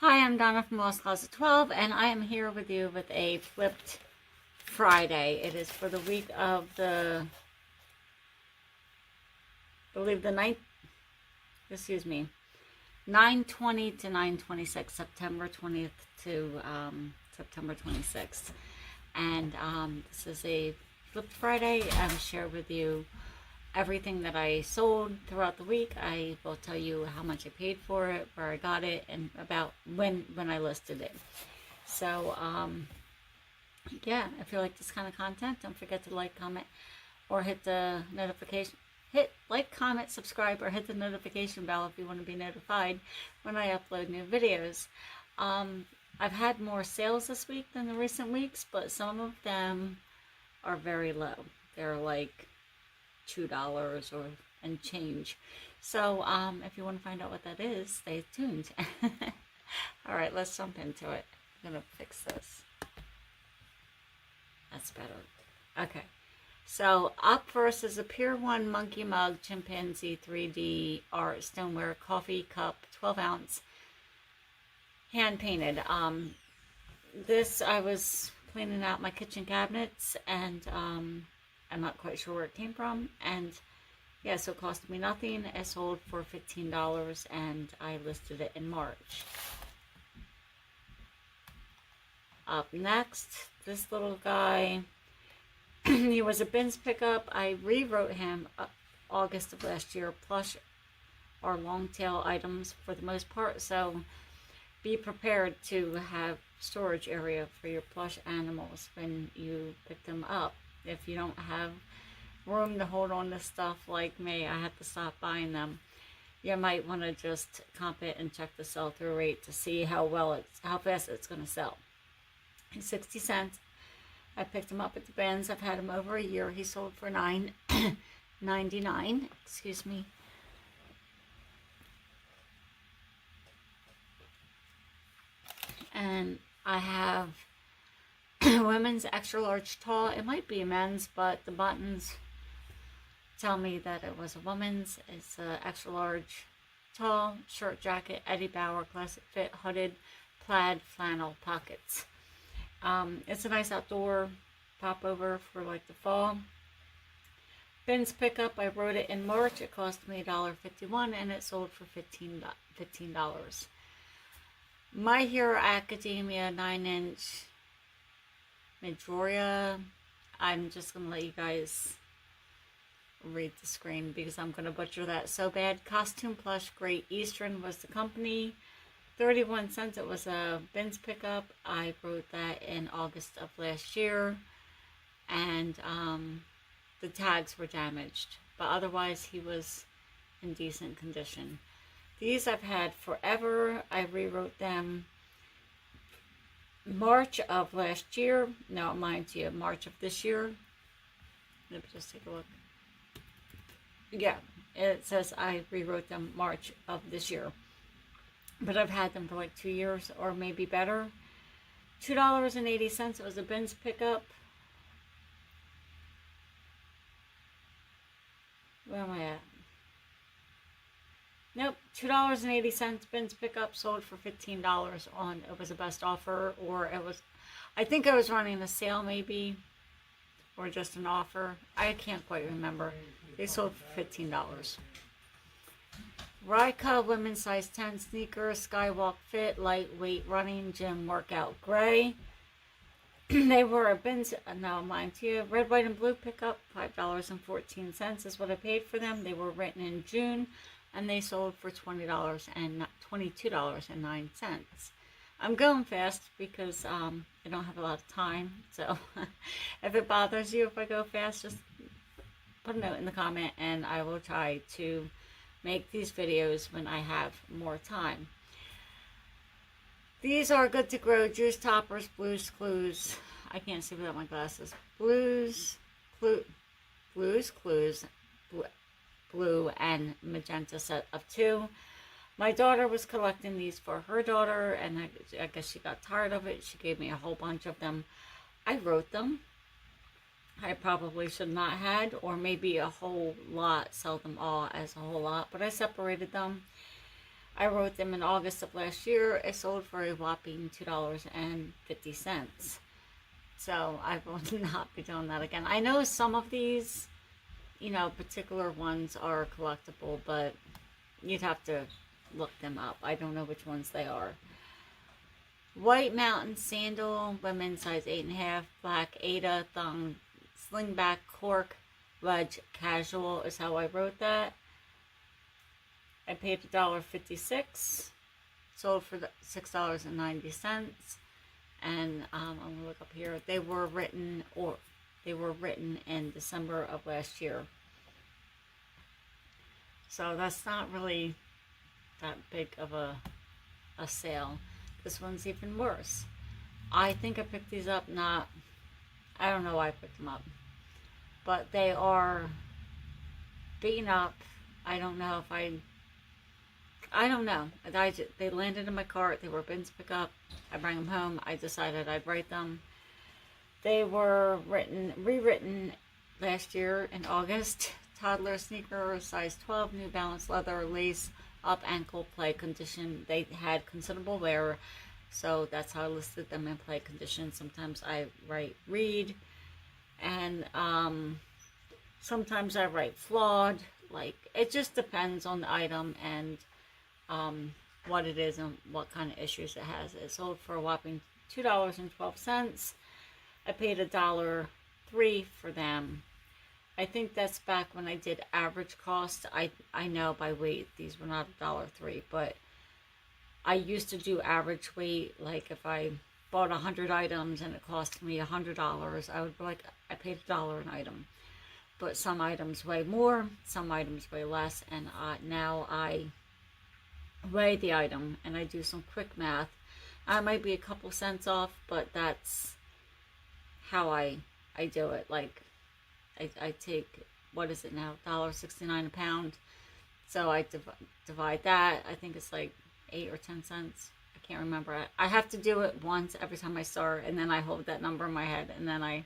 Hi, I'm Donna from Lost Closet 12, and I am here with you with a flipped Friday. It is for the week of I believe the 9/20 to 9/26, September 20th to September 26th. And this is a flipped Friday. I will share with you everything that I sold throughout the week. I will tell you how much I paid for it, where I got it, and about when I listed it. So yeah, if you like this kind of content, don't forget to like, comment, or hit the notification. Hit like, comment, subscribe, or hit the notification bell if you want to be notified when I upload new videos. I've had more sales this week than the recent weeks, but some of them are very low. They're like $2 or and change. So if you want to find out what that is, stay tuned. All right, let's jump into it. I'm gonna fix this. That's better. Okay, so up first is a Pier 1 monkey mug chimpanzee 3D art stoneware coffee cup, 12 ounce, hand painted. This, I was cleaning out my kitchen cabinets, and I'm not quite sure where it came from, and yeah, so it cost me nothing. It sold for $15, and I listed it in March. Up next, this little guy, he was a bins pickup. I rewrote him August of last year, plush or long tail items for the most part, so be prepared to have storage area for your plush animals when you pick them up. If you don't have room to hold on to stuff like me, I have to stop buying them. You might want to just comp it and check the sell-through rate to see how fast it's going to sell. 60 cents. I picked him up at the bins. I've had him over a year. He sold for $9.99. Excuse me. And I have women's extra large tall. It might be a men's, but the buttons tell me that it was a woman's. It's a extra large tall shirt jacket, Eddie Bauer classic fit, hooded plaid flannel pockets. It's a nice outdoor pop over for like the fall. Bins pickup, I wrote it in March. It cost me $1.51, and it sold for $15. My Hero Academia 9-inch Midoriya. I'm just going to let you guys read the screen because I'm going to butcher that so bad. Costume Plush Great Eastern was the company. 31 cents. It was a bins pickup. I wrote that in August of last year, and the tags were damaged, but otherwise he was in decent condition. These I've had forever. I rewrote them March of last year. No, mind you, March of this year. Let me just take a look. Yeah, it says I rewrote them March of this year. But I've had them for like 2 years or maybe better. $2.80. It was a bins pickup. Where am I at? Nope, $2.80 bins pickup, sold for $15 on, it was a best offer, or it was, I think I was running a sale maybe, or just an offer. I can't quite remember. They sold for $15. Ryka women's size 10 sneakers, Skywalk fit, lightweight running gym workout gray. They were a bins, now mind you, red, white, and blue pickup, $5.14 is what I paid for them. They were written in June, and they sold for $22.09. I'm going fast because I don't have a lot of time, so if it bothers you if I go fast, just put a note in the comment, and I will try to make these videos when I have more time. These are Good to Grow juice toppers, Blues Clues. I can't see without my glasses. Blues Clues, blue and magenta set of 2. My daughter was collecting these for her daughter, and I guess she got tired of it. She gave me a whole bunch of them. I wrote them. I probably should not had, or maybe a whole lot, sell them all as a whole lot, but I separated them. I wrote them in August of last year. It sold for a whopping $2.50. So I will not be doing that again. I know some of these, you know, particular ones are collectible, but you'd have to look them up. I don't know which ones they are. White Mountain Sandal, women's size 8.5, black Ada thong, slingback cork, wedge casual is how I wrote that. I paid $1.56, sold for $6.90, and I'm gonna look up here. They were written in December of last year, so that's not really that big of a sale. This one's even worse. I think I picked these up. I don't know why I picked them up, but they are beaten up. I don't know. They landed in my cart. They were bins to pick up. I bring them home. I decided I'd write them. They were rewritten last year in August. Toddler sneaker, size 12, New Balance leather, lace, up ankle, play condition. They had considerable wear, so that's how I listed them in play condition. Sometimes I write read, and sometimes I write flawed. Like, it just depends on the item and what it is and what kind of issues it has. It sold for a whopping $2.12. I paid $1.03 for them. I think that's back when I did average cost. I know by weight these were not $1.03, but I used to do average weight. Like, if I bought 100 items and it cost me $100, I would be like, I paid $1 an item. But some items weigh more, some items weigh less, and now I weigh the item and I do some quick math. I might be a couple cents off, but that's how I do it. Like, I take, what is it now, $1.69 a pound. So I divide that. I think it's like 8 or 10 cents. I can't remember. I have to do it once every time I start, and then I hold that number in my head, and then I,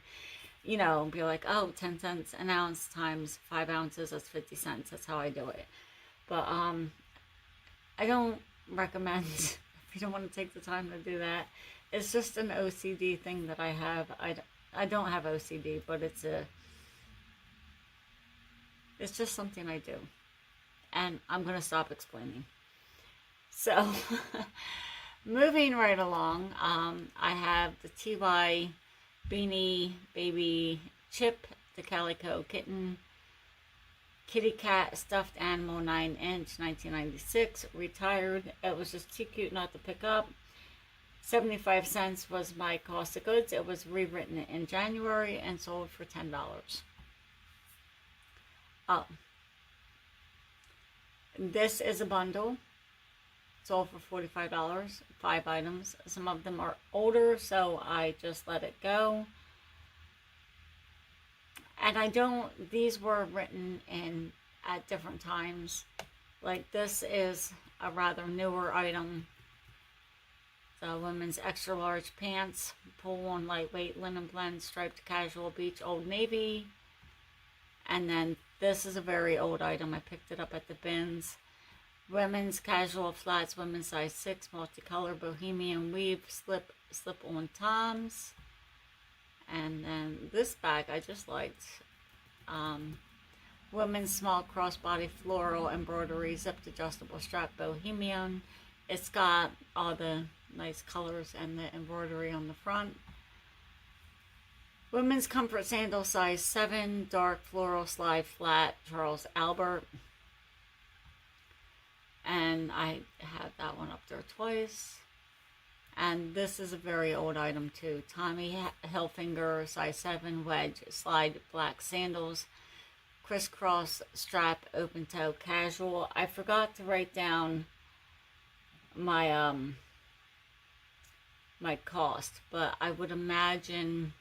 you know, be like, oh, 10 cents an ounce times 5 ounces, that's 50 cents. That's how I do it. But I don't recommend, if you don't want to take the time to do that. It's just an OCD thing that I have. I don't have OCD, but it's just something I do. And I'm going to stop explaining. So, moving right along, I have the TY Beanie Baby Chip, the Calico Kitten, Kitty Cat Stuffed Animal 9-inch, 1996, retired. It was just too cute not to pick up. 75 cents was my cost of goods. It was rewritten in January and sold for $10. Oh, this is a bundle. Sold for $45, 5 items. Some of them are older, so I just let it go. And these were written in at different times. Like, this is a rather newer item. The women's extra large pants, pull on lightweight linen blend, striped casual beach Old Navy. And then this is a very old item. I picked it up at the bins. Women's casual flats, women's size 6, multicolor bohemian weave, slip-on toms. And then this bag I just liked. Women's small crossbody floral embroidery, zipped adjustable strap bohemian. It's got all the nice colors and the embroidery on the front. Women's comfort sandal size 7, dark floral slide flat, Charles Albert. And I have that one up there twice. And this is a very old item too. Tommy Hilfiger size 7 wedge slide black sandals, crisscross strap open toe casual. I forgot to write down my my cost, but I would imagine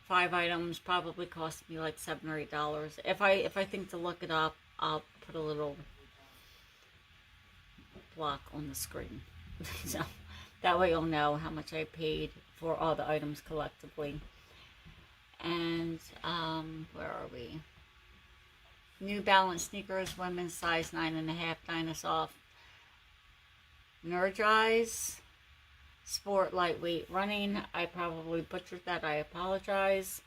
5 items probably cost me like $7 or $8. If I think to look it up, I'll put a little block on the screen. So that way you'll know how much I paid for all the items collectively. And where are we? New Balance sneakers, women's size 9.5, Dynasoft. Energize Sport Lightweight Running. I probably butchered that. I apologize.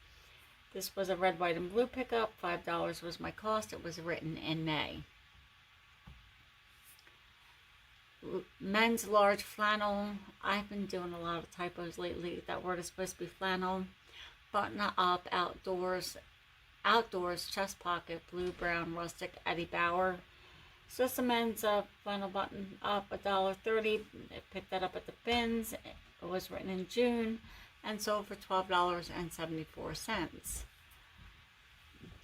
This was a red, white, and blue pickup. $5 was my cost. It was written in May. Men's large flannel. I've been doing a lot of typos lately. That word is supposed to be flannel. Button up outdoors. Outdoors chest pocket, blue, brown, rustic, Eddie Bauer. So it's a men's flannel button up, $1.30. I picked that up at the bins. It was written in June and sold for $12.74.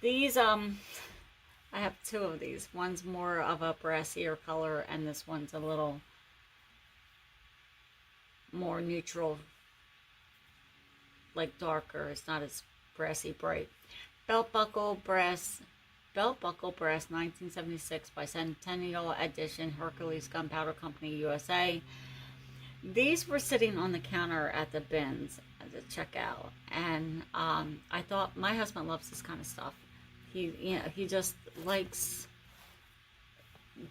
These I have two of these. One's more of a brassier color, and this one's a little more neutral, like darker. It's not as brassy bright. Belt buckle brass, 1976 Bicentennial Edition, Hercules Gunpowder Company, USA. These were sitting on the counter at the bins at the checkout, and I thought, my husband loves this kind of stuff. He just likes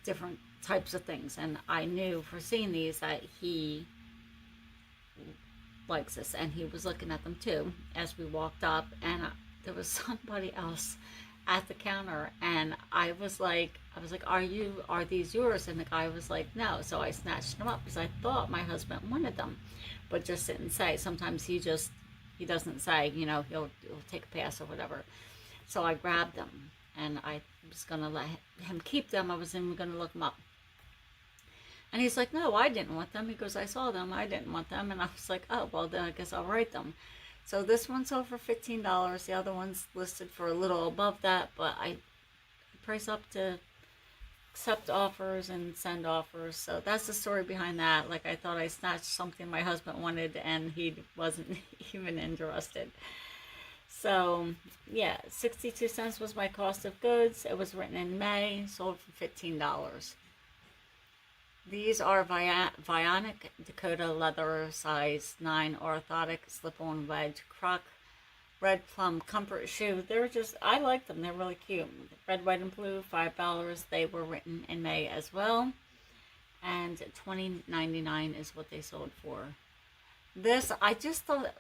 different types of things, and I knew for seeing these that he likes this, and he was looking at them too as we walked up, and there was somebody else at the counter, and I was like, are these yours? And the guy was like, no. So I snatched them up because I thought my husband wanted them, but just didn't say. Sometimes he doesn't say, he'll take a pass or whatever. So I grabbed them, and I was gonna let him keep them. I was even gonna look them up, and he's like, no, I didn't want them. He goes, I saw them, I didn't want them. And I was like, oh, well, then I guess I'll write them. So this one sold for $15. The other one's listed for a little above that, but I price up to accept offers and send offers. So that's the story behind that. Like, I thought I snatched something my husband wanted, and he wasn't even interested. So yeah, 62 cents was my cost of goods. It was written in May, sold for $15. These are Vionic Dakota leather, size 9, orthotic, slip-on wedge, croc, red plum comfort shoe. I like them. They're really cute. Red, white, and blue, $5. They were written in May as well. And $20.99 is what they sold for. This, I just thought,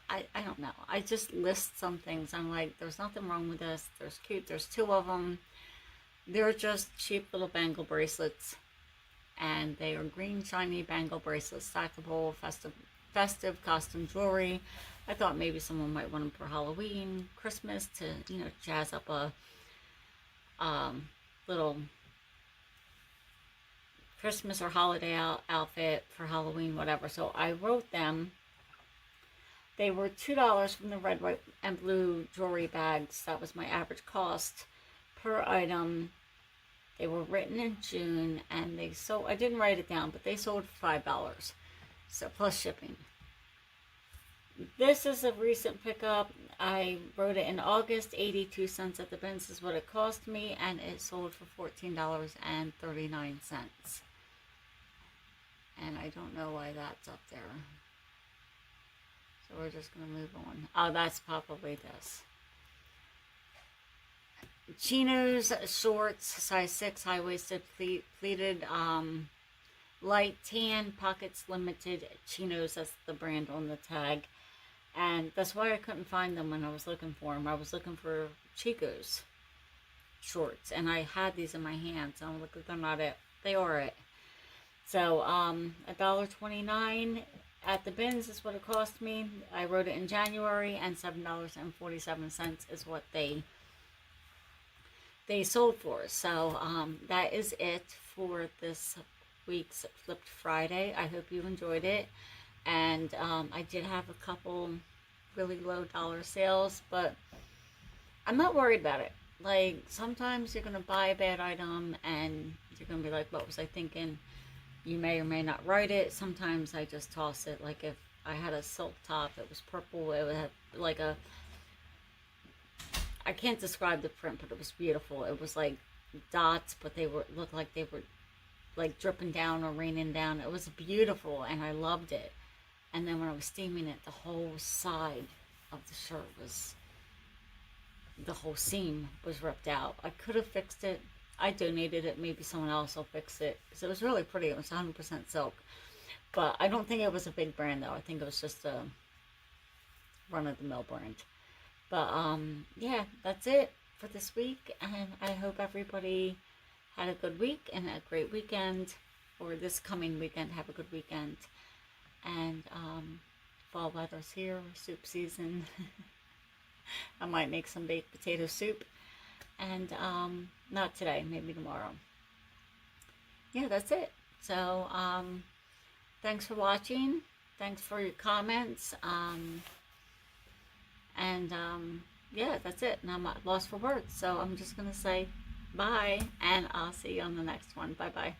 I don't know. I just list some things. I'm like, there's nothing wrong with this. There's cute. There's two of them. They're just cheap little bangle bracelets. And they are green, shiny bangle bracelets, stackable, festive costume jewelry. I thought maybe someone might want them for Halloween, Christmas, to, jazz up a little Christmas or holiday outfit for Halloween, whatever. So I wrote them. They were $2 from the red, white, and blue jewelry bags. That was my average cost per item. They were written in June, and they sold, I didn't write it down, but they sold for $5. So plus shipping. This is a recent pickup. I wrote it in August. 82 cents at the bins is what it cost me, and it sold for $14.39. And I don't know why that's up there. So we're just going to move on. Oh, that's probably this. Chinos, shorts, size 6, high-waisted, pleated, light tan, pockets limited chinos. That's the brand on the tag. And that's why I couldn't find them when I was looking for them. I was looking for Chico's shorts, and I had these in my hands. And I'm like, they're not it. They are it. So, $1.29 at the bins is what it cost me. I wrote it in January, and $7.47 is what they sold for. So that is it for this week's Flipped Friday. I hope you enjoyed it, and I did have a couple really low dollar sales, but I'm not worried about it. Like, sometimes you're gonna buy a bad item and you're gonna be like, what was I thinking? You may or may not write it. Sometimes I just toss it. Like, if I had a silk top, it was purple, it would have like a, I can't describe the print, but it was beautiful. It was like dots, but they looked like they were like dripping down or raining down. It was beautiful, and I loved it. And then when I was steaming it, the whole side of the shirt was the whole seam was ripped out. I could have fixed it. I donated it. Maybe someone else will fix it. So it was really pretty. It was 100% silk. But I don't think it was a big brand though. I think it was just a run-of-the-mill brand. But yeah, that's it for this week. And I hope everybody had a good week and a great weekend. Or this coming weekend, have a good weekend. And fall weather's here, soup season. I might make some baked potato soup. And not today, maybe tomorrow. Yeah, that's it. So thanks for watching. Thanks for your comments. Yeah, that's it. And I'm lost for words. So I'm just going to say bye. And I'll see you on the next one. Bye-bye.